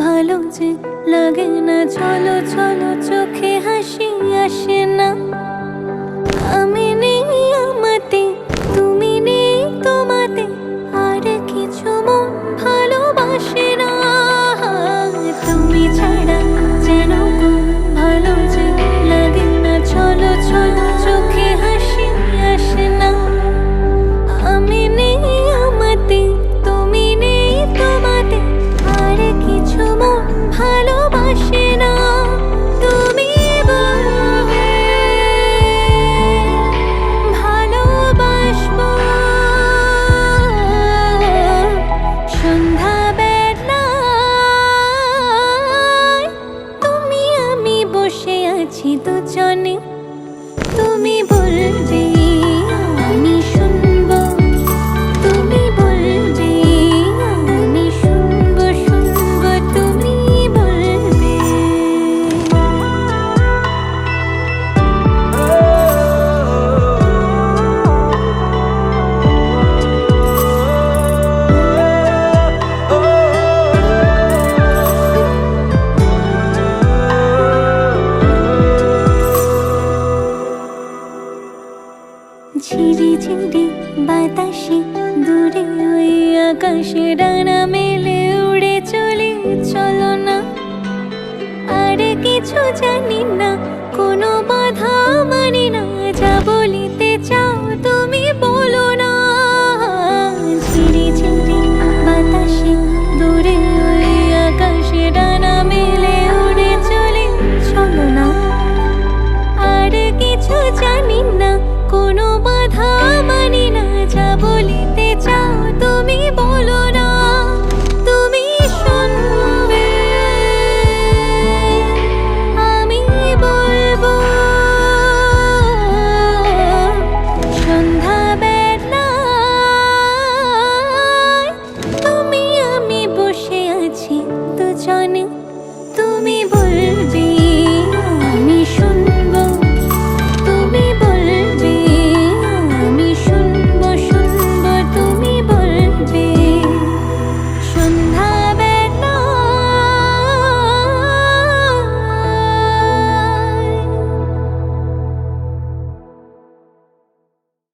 ভালো যে লাগে না, চলো চলো চোখে হাসি আসে না। আমি নেই আমাতে, তুমি নেই তোমাতে, আর কিছু মন ভালোবাসে না। তুমি ছাড়া যেন ভালো যে লাগে না, চলো চলো চোখে হাসি আসে না। আমি নেই আমাতে, তুমি নেই তোমাতে, আর কিছু মন ভালোবাসে না। তুমি বলবে ভালোবাসবো সন্ধ্যাবেলায়, তুমি আমি বসে আছি দুজনে। তুমি বলবে আমি শুনবো, তুমি বলবে আমি শুনবো, শুনবো তুমি বলবে। ঝিরি ঝিরি বাতাসে দূরে ওই আকাশে ডানা মেলে উড়ে চলি, চলো না। আর কিছু জানি না,